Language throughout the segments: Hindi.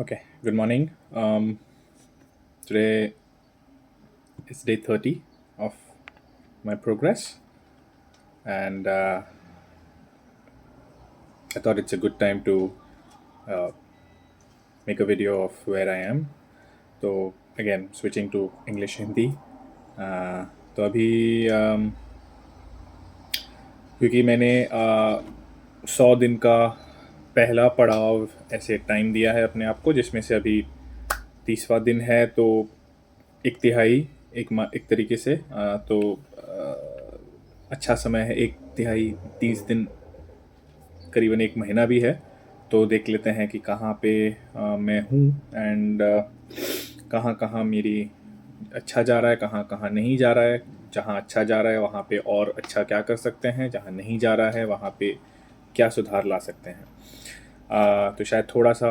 Okay, good morning. Today is day 30 of my progress, and I thought it's a good time to make a video of where I am. So, again, switching to English Hindi. तो अभी क्योंकि मैंने 100 दिन का पहला पड़ाव ऐसे टाइम दिया है अपने आप को, जिसमें से अभी 30वां दिन है, तो एक तिहाई एक तरीके से तो अच्छा समय है। एक तिहाई 30 दिन करीबन एक महीना भी है। तो देख लेते हैं कि कहाँ पे मैं हूँ, एंड कहाँ कहाँ मेरी अच्छा जा रहा है, कहाँ कहाँ नहीं जा रहा है। जहाँ अच्छा जा रहा है वहाँ पे और अच्छा क्या कर सकते हैं, जहाँ नहीं जा रहा है वहाँ पे क्या सुधार ला सकते हैं। तो शायद थोड़ा सा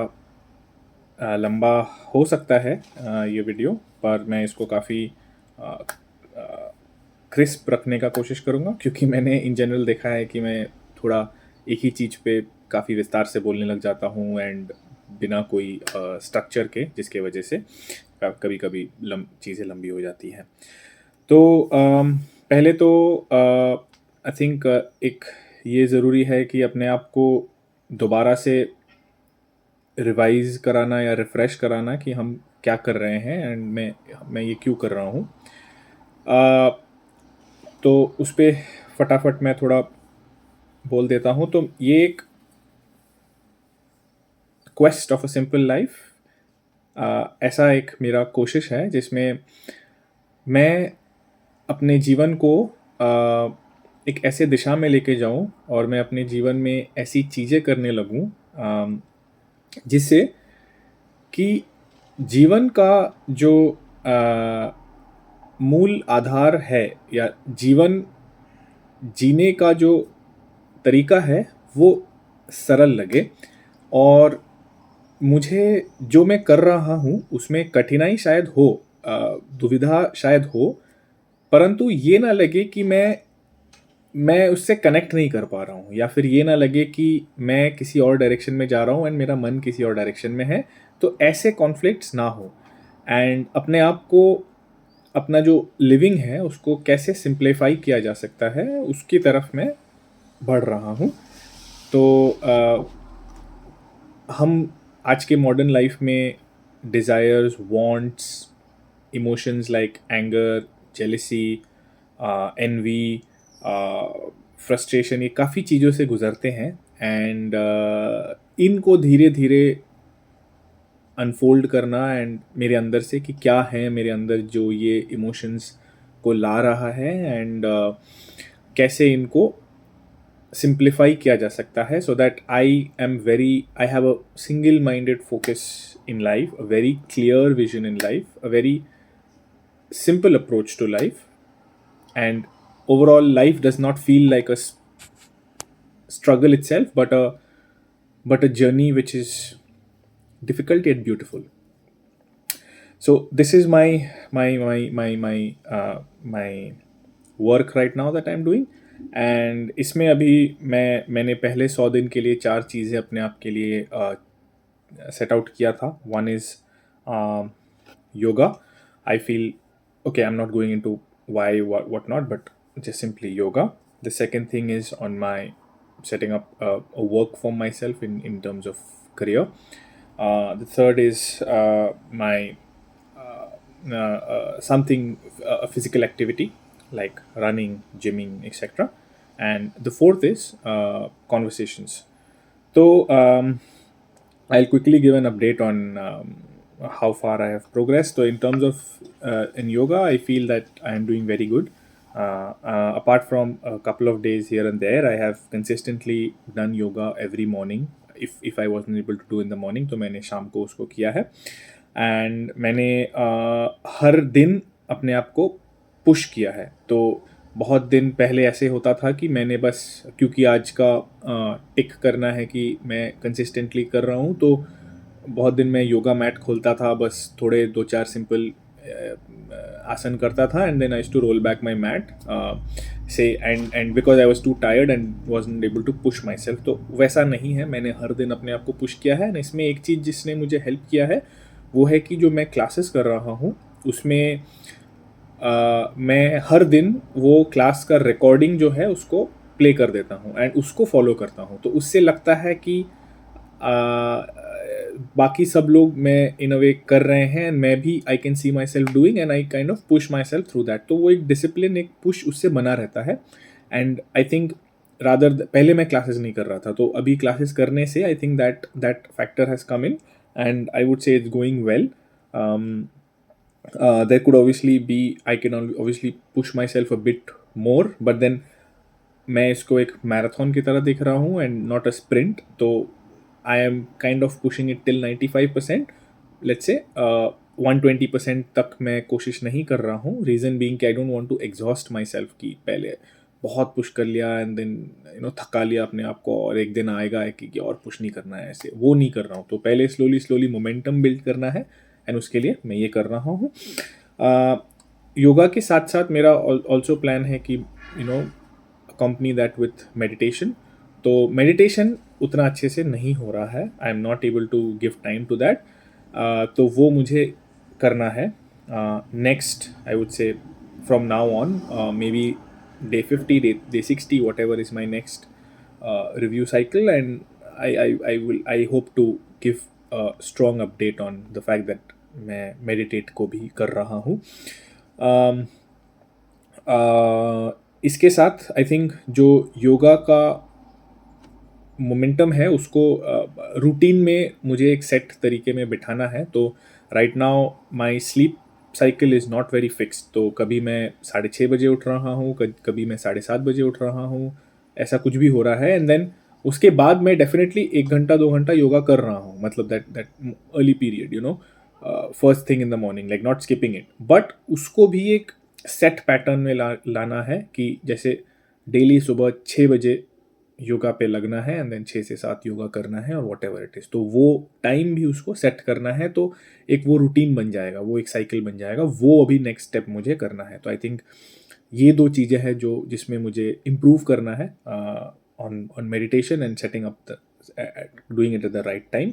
लंबा हो सकता है ये वीडियो, पर मैं इसको काफ़ी क्रिस्प रखने का कोशिश करूँगा, क्योंकि मैंने इन जनरल देखा है कि मैं थोड़ा एक ही चीज़ पे काफ़ी विस्तार से बोलने लग जाता हूँ, एंड बिना कोई स्ट्रक्चर के, जिसके वजह से कभी कभी चीज़ें लंबी हो जाती हैं। तो पहले तो आई थिंक एक ये ज़रूरी है कि अपने आप को दोबारा से रिवाइज कराना या रिफ़्रेश कराना कि हम क्या कर रहे हैं, एंड मैं ये क्यों कर रहा हूँ। तो उस पे फटाफट मैं थोड़ा बोल देता हूँ। तो ये एक quest of a simple life, ऐसा एक मेरा कोशिश है जिसमें मैं अपने जीवन को एक ऐसे दिशा में लेके जाऊं, और मैं अपने जीवन में ऐसी चीज़ें करने लगूं जिससे कि जीवन का जो मूल आधार है, या जीवन जीने का जो तरीका है, वो सरल लगे। और मुझे जो मैं कर रहा हूँ उसमें कठिनाई शायद हो, दुविधा शायद हो, परंतु ये ना लगे कि मैं उससे कनेक्ट नहीं कर पा रहा हूँ, या फिर ये ना लगे कि मैं किसी और डायरेक्शन में जा रहा हूँ एंड मेरा मन किसी और डायरेक्शन में है। तो ऐसे कॉन्फ्लिक्ट्स ना हो, एंड अपने आप को, अपना जो लिविंग है उसको कैसे सिंप्लीफाई किया जा सकता है, उसकी तरफ मैं बढ़ रहा हूँ। तो हम आज के मॉडर्न लाइफ में desires, wants, emotions like anger, jealousy, envy, frustration, ये काफ़ी चीज़ों से गुज़रते हैं, एंड इनको धीरे धीरे अनफोल्ड करना, एंड मेरे अंदर से कि क्या है मेरे अंदर जो ये इमोशंस को ला रहा है, एंड कैसे इनको सिंप्लीफाई किया जा सकता है, so that I have a single minded focus in life, a very clear vision in life, a very simple approach to life, and overall life does not feel like a struggle itself, but a journey which is difficult yet beautiful. So this is my work right now that I'm doing, and इसमें अभी मैंने पहले 100 दिन के लिए 4 चीज़ें अपने आप के लिए सेट आउट किया था. One is yoga. I feel okay. I'm not going into why, what not, but just simply yoga. The second thing is on my setting up a work for myself in terms of career. The third is my something a physical activity like running, gymming, etc. And the fourth is conversations. So I'll quickly give an update on how far I have progressed. So, in terms of in yoga, I feel that I am doing very good. Apart from a couple of days here and there, I have consistently done yoga every morning. If I wasn't able to do in the morning, तो मैंने शाम को उसको किया है, एंड मैंने हर दिन अपने आप को पुश किया है. तो बहुत दिन पहले ऐसे होता था कि मैंने बस, क्योंकि आज का टिक करना है कि मैं कंसिस्टेंटली कर रहा हूँ, तो बहुत दिन मैं योगा मैट खोलता था, बस थोड़े 2-4 सिंपल आसन करता था, and then I used to roll back my mat. Say and because I was too tired and wasn't able to push myself. तो वैसा नहीं है, मैंने हर दिन अपने आप को पुश किया है। एंड इसमें एक चीज़ जिसने मुझे हेल्प किया है वो है कि जो मैं क्लासेस कर रहा हूँ उसमें मैं हर दिन वो क्लास का रिकॉर्डिंग जो है उसको प्ले कर देता हूँ एंड उसको फॉलो करता हूँ। तो उससे लगता है कि बाकी सब लोग मैं इन अ वे कर रहे हैं एंड मैं भी I can see my self doing and I kind of push my self through that. तो वो एक डिसिप्लिन, एक पुश उससे बना रहता है। एंड आई थिंक रादर पहले मैं क्लासेस नहीं कर रहा था, तो अभी क्लासेस करने से I think that that factor has come in and I would से it's going well. There could obviously be, I can obviously push myself a bit more, but then मैं इसको एक मैराथन की तरह देख रहा हूँ एंड नॉट अ स्प्रिंट। तो I am kind of pushing it till 95%, let's say 120% तक मैं कोशिश नहीं कर रहा हूँ। रीज़न बीइंग कि I don't want to exhaust myself की पहले बहुत पुश कर लिया एंड देन थका लिया अपने आप को और एक दिन आएगा कि और पुश नहीं करना है, ऐसे वो नहीं कर रहा हूँ। तो पहले स्लोली स्लोली मोमेंटम बिल्ड करना है एंड उसके लिए मैं ये कर रहा हूँ। योगा के साथ साथ मेरा ऑल्सो प्लान है कि कंपनी दैट विथ मेडिटेशन। तो मेडिटेशन उतना अच्छे से नहीं हो रहा है, I am not able to give time to that. तो वो मुझे करना है next, I would say from now on, maybe day 50, day 60, whatever is my next review cycle, and I hope to give a strong update on the fact that मैं meditate को भी कर रहा हूँ। इसके साथ आई थिंक जो योगा का मोमेंटम है उसको रूटीन में मुझे एक सेट तरीके में बिठाना है। तो right now my sleep cycle is not very fixed. तो कभी मैं 6:30 बजे उठ रहा हूँ, कभी मैं 7:30 बजे उठ रहा हूँ, ऐसा कुछ भी हो रहा है। एंड देन उसके बाद मैं डेफिनेटली 1 घंटा 2 घंटा योगा कर रहा हूँ, मतलब that early period first thing in the morning, like not skipping it. But उसको भी एक सेट पैटर्न में लाना है कि जैसे डेली सुबह 6 बजे योगा पे लगना है एंड देन 6 से 7 योगा करना है और वॉट एवर इट इज़। तो वो टाइम भी उसको सेट करना है, तो एक वो रूटीन बन जाएगा, वो एक साइकिल बन जाएगा। वो अभी नेक्स्ट स्टेप मुझे करना है। तो आई थिंक ये 2 चीज़ें हैं जो जिसमें मुझे इम्प्रूव करना है on on meditation and setting up the doing it at the right time.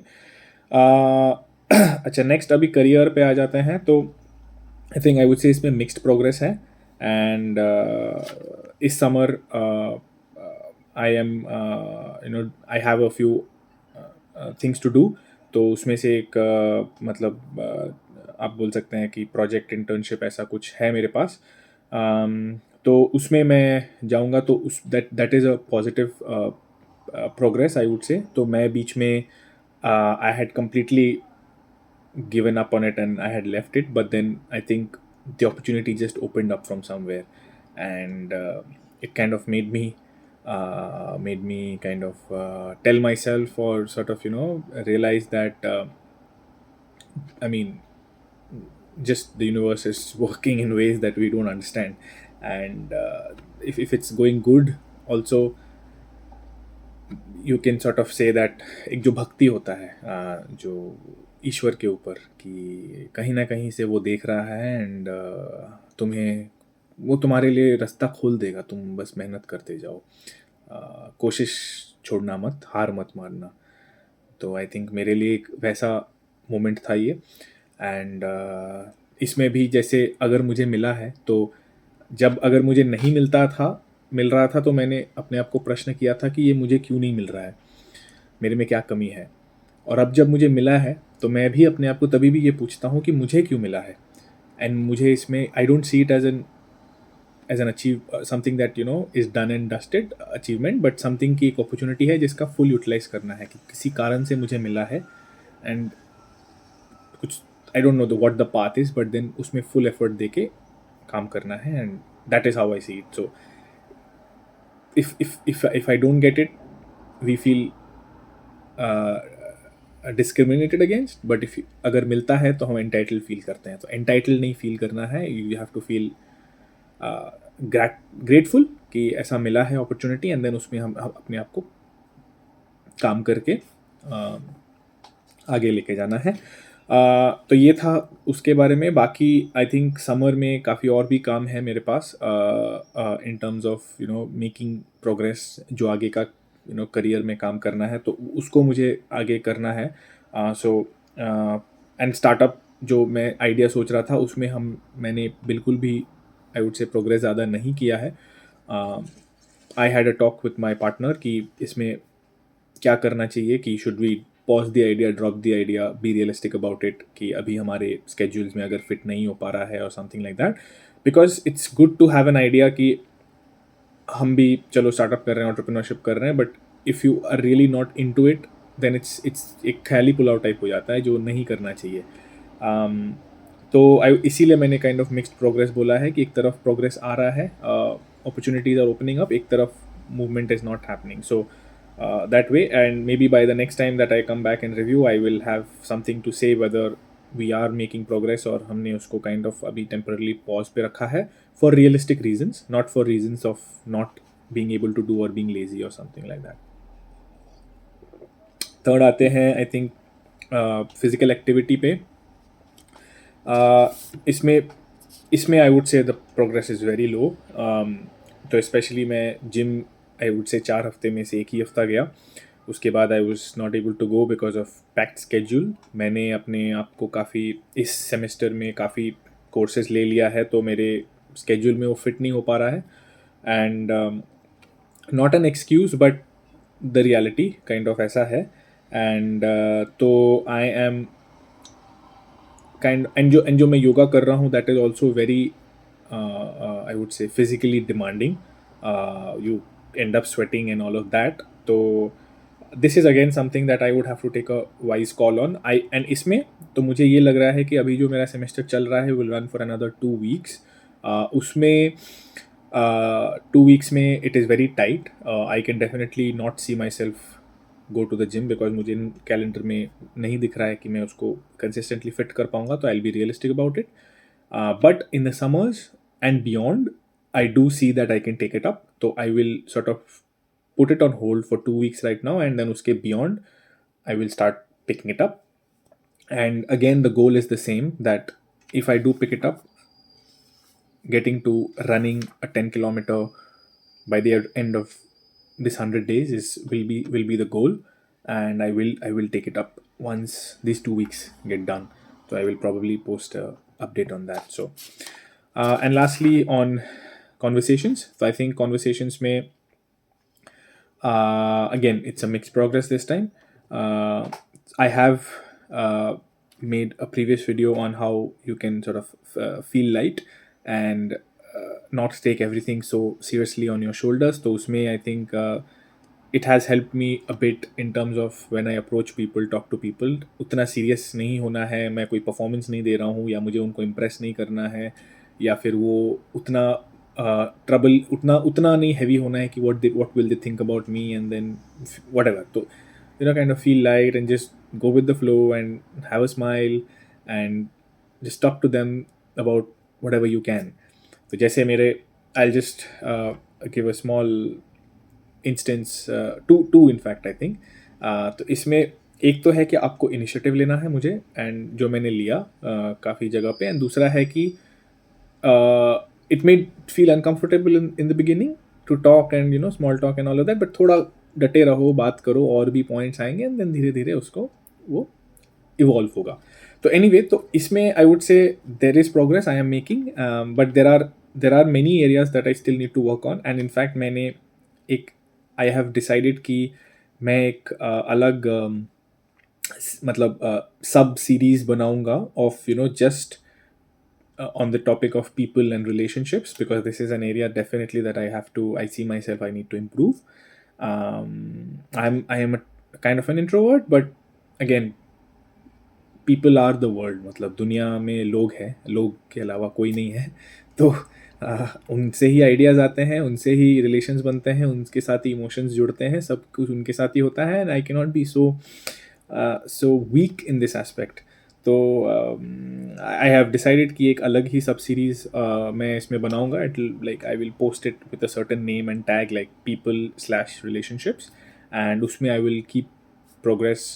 अच्छा, नेक्स्ट अभी करियर पे आ जाते हैं। तो आई थिंक आई वुड से इसमें मिक्स्ड प्रोग्रेस है एंड इस summer I am I have a few things to do। तो उसमें से एक मतलब आप बोल सकते हैं कि प्रोजेक्ट इंटर्नशिप ऐसा कुछ है मेरे पास। तो उसमें मैं जाऊंगा, तो उस that is a positive progress I would से। तो मैं बीच में I had completely given up on it and I had left it, but then I think the opportunity just opened up from somewhere, and it kind of made me kind of tell myself or sort of realize that I mean just the universe is working in ways that we don't understand, and if it's going good also, you can sort of say that एक जो भक्ति होता है जो ईश्वर के ऊपर, कि कहीं ना कहीं से वो देख रहा है एंड तुम्हें वो तुम्हारे लिए रास्ता खोल देगा, तुम बस मेहनत करते जाओ, कोशिश छोड़ना मत, हार मत मारना। तो आई थिंक मेरे लिए एक वैसा मोमेंट था ये। एंड इसमें भी जैसे अगर मुझे मिला है, तो जब अगर मुझे नहीं मिल रहा था तो मैंने अपने आप को प्रश्न किया था कि ये मुझे क्यों नहीं मिल रहा है, मेरे में क्या कमी है। और अब जब मुझे मिला है तो मैं भी अपने आप को तभी भी ये पूछता हूँ कि मुझे क्यों मिला है। एंड मुझे इसमें I don't see it as an achieve something that is done and dusted achievement, but something की एक अपॉर्चुनिटी है जिसका फुल यूटिलाइज करना है, कि किसी कारण से मुझे मिला है एंड कुछ I don't know what the path is, but then उसमें फुल एफर्ट दे के काम करना है। And that is how I see it. So if I don't get it, we feel discriminated against, but if अगर मिलता है तो हम entitled फील करते हैं। तो entitled नहीं फील करना है, you have to feel grateful कि ऐसा मिला है opportunity, and then उसमें हम अपने आप को काम करके आगे लेके जाना है। तो ये था उसके बारे में। बाकी आई थिंक समर में काफ़ी और भी काम है मेरे पास in terms of making progress, जो आगे का करियर में काम करना है तो उसको मुझे आगे करना है। सो एंड स्टार्टअप जो मैं आइडिया सोच रहा था उसमें मैंने बिल्कुल भी आई वुड से प्रोग्रेस ज़्यादा नहीं किया है। I had a talk with my partner कि इसमें क्या करना चाहिए, कि should we pause the idea, drop the idea, be realistic about it, कि अभी हमारे स्केड्यूल्स में अगर फिट नहीं हो पा रहा है और something like that. Because it's good to have an idea कि हम भी चलो स्टार्टअप कर रहे हैं, एंटरप्रेन्योरशिप कर रहे हैं, but if you are really not into it then it's एक ख्याली पुल आउट टाइप हो जाता है जो नहीं करना चाहिए। तो इसीलिए मैंने काइंड ऑफ मिक्स्ड प्रोग्रेस बोला है कि एक तरफ प्रोग्रेस आ रहा है, अपॉर्चुनिटीज आर ओपनिंग अप, एक तरफ movement is not happening. So that way, and maybe by the next time that I come back and review, I will have something to say whether we are making progress और हमने उसको kind of अभी temporarily pause पे रखा है for realistic reasons, not for reasons of not being able to do or being lazy or something like that. Third आते हैं आई थिंक फिजिकल एक्टिविटी पे। इसमें इसमें आई वुड से the progress is very low. तो स्पेशली मैं जिम आई वुड से 4 हफ्ते में से एक ही हफ्ता गया, उसके बाद I was not able to go because of packed schedule. मैंने अपने आप को काफ़ी इस सेमेस्टर में काफ़ी कोर्सेज ले लिया है तो मेरे स्केड्यूल में वो फिट नहीं हो पा रहा है। And not an excuse but the reality kind of ऐसा है। एंड तो आई एम जो मैं योगा कर रहा हूँ that is also very I would say physically demanding, you end up sweating and all of that. तो this is again something that I would have to take a wise call on. And इसमें तो मुझे ये लग रहा है कि अभी जो मेरा सेमेस्टर चल रहा है will run for another 2 weeks. उसमें 2 वीक्स में it is very tight. I can definitely not see myself go to the gym because मुझे कैलेंडर में नहीं दिख रहा है कि मैं उसको कंसिस्टेंटली फिट कर पाऊंगा, तो I will be realistic about it. But in the summers and beyond I do see that I can take it up, तो I will sort of put it on hold for 2 weeks right now, and then uske beyond I will start picking it up. And again the goal is the same, that if I do pick it up, getting to running a 10 kilometer by the end of this 100 days will be the goal. And I will take it up once these 2 weeks get done, so I will probably post a update on that. So and lastly on conversations, so I think conversations may again it's a mixed progress this time. I have made a previous video on how you can sort of feel light and not take everything so seriously on your shoulders. तो उसमें I think it has helped me a bit in terms of when I approach people, talk to people. उतना सीरियस नहीं होना है, मैं कोई परफॉर्मेंस नहीं दे रहा हूँ या मुझे उनको इम्प्रेस नहीं करना है, या फिर वो उतना ट्रबल उतना उतना नहीं हैवी होना है कि what will they think about me and then whatever. तो kind of feel light and just go with the flow and have a smile and just talk to them about whatever you can. तो जैसे मेरे I'll just give a small instance, two in fact I think. तो इसमें एक तो है कि आपको इनिशिएटिव लेना है मुझे, एंड जो मैंने लिया काफ़ी जगह पे, एंड दूसरा है कि it may feel uncomfortable in the beginning to talk and small talk and all of that, but थोड़ा डटे रहो, बात करो, और भी पॉइंट्स आएंगे एंड देन धीरे धीरे उसको वो इवॉल्व होगा. तो एनीवे, तो इसमें I would say there is progress I am making, but there are many areas that I still need to work on. And in fact मैंने एक आई हैव डिसाइडेड कि मैं एक अलग मतलब सब सीरीज बनाऊंगा of just on the topic of people and relationships, because this is an area definitely that I see myself I need to improve. I am a kind of an introvert, but again people are the world. मतलब दुनिया में लोग हैं, लोग के अलावा कोई नहीं है. तो उनसे ही आइडियाज़ आते हैं, उनसे ही रिलेशंस बनते हैं, उनके साथ ही इमोशंस जुड़ते हैं, सब कुछ उनके साथ ही होता है. And I can not be so weak in this aspect. तो आई हैव डिसाइडेड कि एक अलग ही सब सीरीज़ मैं इसमें बनाऊंगा. It like I will post it with a certain name and tag like people/relationships, and उसमें I will keep progress,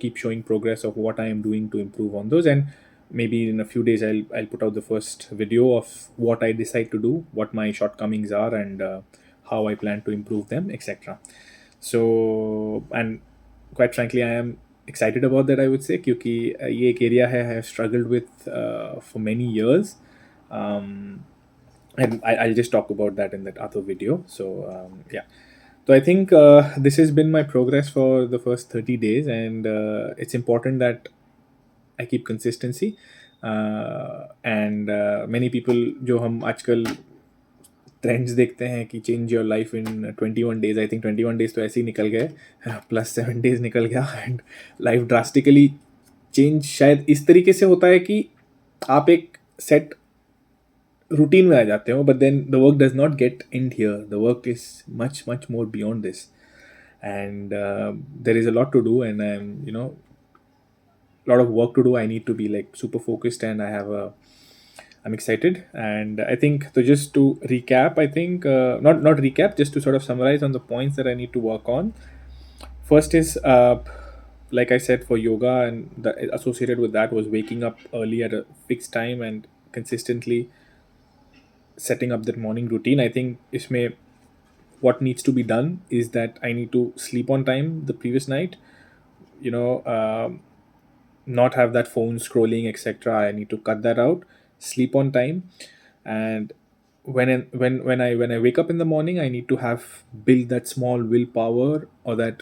keep showing progress of what I am doing to improve on those. And maybe in a few days I'll put out the first video of what I decide to do, what my shortcomings are, and how I plan to improve them, etc. So, and quite frankly, I am excited about that, I would say, क्योंकि ये एक area है I have struggled with for many years. um, and I'll just talk about that in that other video. So yeah, so I think this has been my progress for the first 30 days, and it's important that I keep consistency. And many people जो हम आजकल ट्रेंड्स देखते हैं कि change your life in 21 days, I think 21 days तो ऐसे ही निकल गए, +7 days निकल गया, एंड लाइफ ड्रास्टिकली चेंज शायद इस तरीके से होता है कि आप एक सेट रूटीन में आ जाते हो, but then the work does not get end here, the work is much much more beyond this, and there is a lot to do, and I am lot of work to do. I need to be like super focused, and I'm excited. And I think, so just to recap, I think not recap, just to sort of summarize on the points that I need to work on. First is like I said, for yoga, and the associated with that was waking up early at a fixed time and consistently setting up that morning routine. I think isme what needs to be done is that I need to sleep on time the previous night, you know, not have that phone scrolling, etc. I need to cut that out, sleep on time, and when I wake up in the morning, I need to have build that small willpower, or that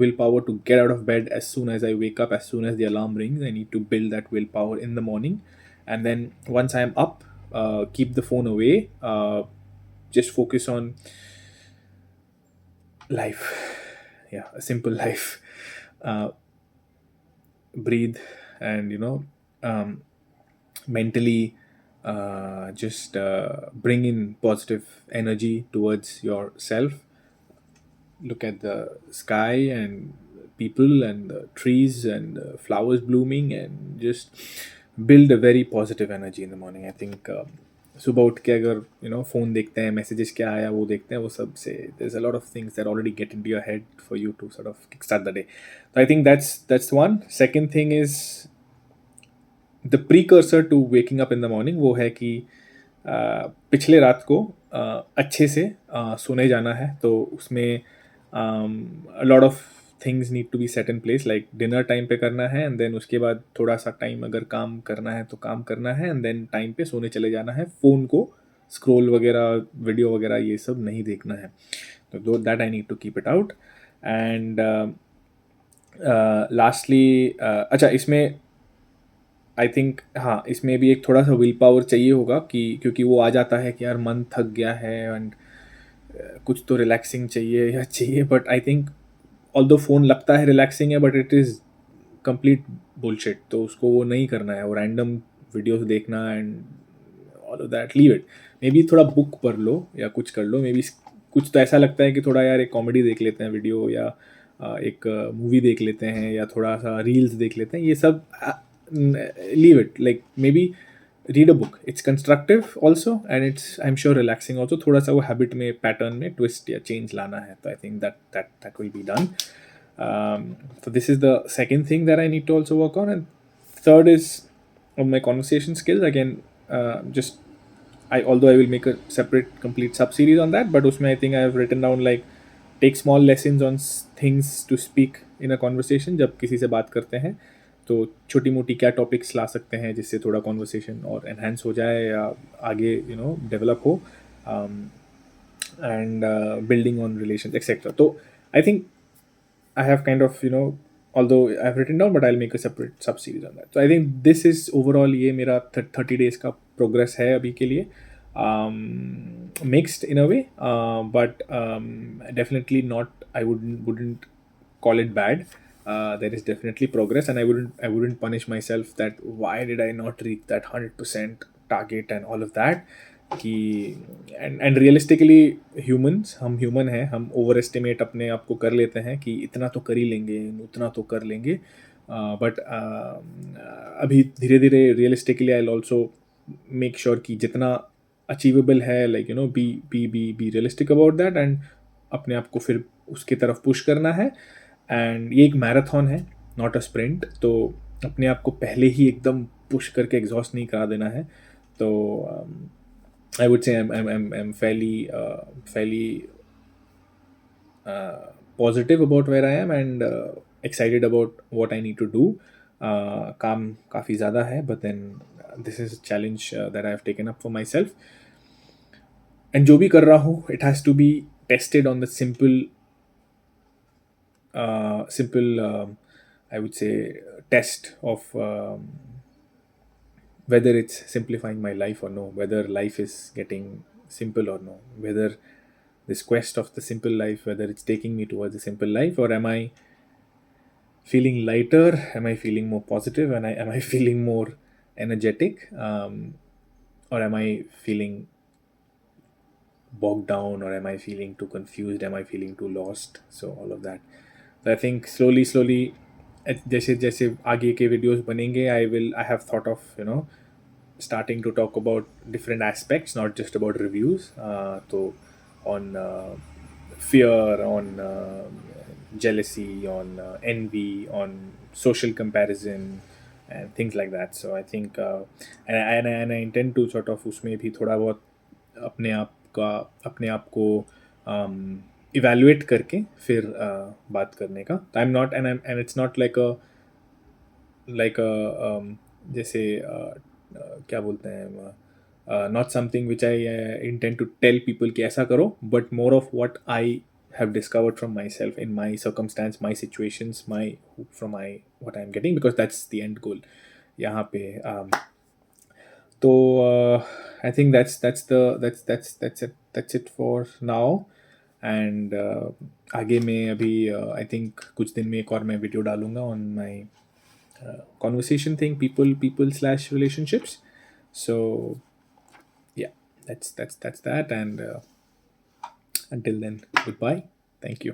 willpower to get out of bed as soon as I wake up, as soon as the alarm rings. I need to build that willpower in the morning, and then once I'm up, keep the phone away, just focus on life. Yeah, a simple life. uh, Breathe, and mentally just bring in positive energy towards yourself. Look at the sky and people and the trees and the flowers blooming, and just build a very positive energy in the morning. I think सुबह उठ के अगर फ़ोन देखते हैं, मैसेजेस क्या आया वो देखते हैं, वो सब से there's a lot of things that already get into your head for you to sort of kickstart the day. So I think that's one. Second thing is the precursor to waking up in the morning, वो है कि पिछले रात को अच्छे से सोने जाना है, तो उसमें a lot of things need to be set in place, like dinner time पे करना है, एंड देन उसके बाद थोड़ा सा टाइम अगर काम करना है तो काम करना है, एंड देन टाइम पे सोने चले जाना है. फ़ोन को स्क्रोल वगैरह, वीडियो वगैरह ये सब नहीं देखना है. तो that I need to keep it out. And lastly, अच्छा इसमें आई थिंक, हाँ, इसमें भी एक थोड़ा सा विल पावर चाहिए होगा, कि क्योंकि वो आ जाता है कि यार मन थक गया है, एंड कुछ तो रिलैक्सिंग चाहिए या चाहिए, but I think although phone लगता है रिलैक्सिंग है, but it is complete bullshit. तो उसको वो नहीं करना है, वो रैंडम वीडियोस देखना and all of that, leave it. May be थोड़ा बुक पढ़ लो या कुछ कर लो. मे बी कुछ तो ऐसा लगता है कि थोड़ा यार एक कॉमेडी देख लेते हैं वीडियो, या एक मूवी देख लेते हैं, या थोड़ा सा रील्स देख लेते हैं, ये सब leave it. Like maybe read a book, it's constructive also, and it's, I'm sure, relaxing also. थोड़ा सा वो habit में, pattern में twist या change लाना है, तो I think that will be done. So this is the second thing that I need to also work on. And third is on my conversation skills. Again, just although I will make a separate complete sub series on that, but उसमें I think I have written down like take small lessons on things to speak in a conversation. जब किसी से बात करते हैं, तो छोटी मोटी क्या टॉपिक्स ला सकते हैं जिससे थोड़ा कॉन्वर्सेशन और एनहेंस हो जाए, या आगे डेवलप हो, and building on relation etcetera. तो I think I have kind of although I have written down, but I'll make a separate sub series on that. So I think this is overall ये मेरा 30 days का progress है अभी के लिए. Mixed in a way, but definitely not, I wouldn't call it bad. There is definitely progress, and I wouldn't punish myself that why did I not reach that 100% target and all of that. कि and realistically humans, हम human हैं, हम ओवर एस्टिमेट अपने आप को कर लेते हैं कि इतना तो कर ही लेंगे, उतना तो कर लेंगे, बट अभी धीरे धीरे realistically I will also make sure कि जितना अचीवेबल है, like B realistic about that, and अपने आप को फिर उसकी तरफ पुश करना है. एंड ये एक मैराथन है, नॉट अ स्प्रिंट। तो अपने आप को पहले ही एकदम पुश करके एग्जॉस्ट नहीं करा देना है। तो आई वुड से I'm fairly positive about where I am and excited about what I need to do. काम काफ़ी ज़्यादा है, but then this is a challenge that I have taken up for myself. And जो भी कर रहा हूँ, it has to be tested on the simple I would say test of whether it's simplifying my life or no, whether life is getting simple or no, whether this quest of the simple life, whether it's taking me towards a simple life, or am I feeling lighter, am I feeling more positive, and am I feeling more energetic, or am I feeling bogged down, or am I feeling too confused, am I feeling too lost? So all of that. So I think slowly जैसे जैसे आगे के वीडियोस बनेंगे, I have thought of, starting to talk about different aspects, not just about reviews. So on fear, on jealousy, on envy, on social comparison, and things like that. So I think and I intend to sort of उसमें भी थोड़ा बहुत अपने आप को इवेलुएट करके फिर बात करने का। I am not and it's not like जैसे क्या बोलते हैं, not something which I intend to tell people कि ऐसा करो, but more of what I have discovered from myself in my circumstance, my situations, from my what I'm getting, because that's the end goal यहाँ पे। तो I think that's it for now। And आगे मैं अभी आई थिंक कुछ दिन में एक और मैं वीडियो डालूंगा on my conversation thing, people/relationships. So yeah, that's that, and until then, goodbye, thank you.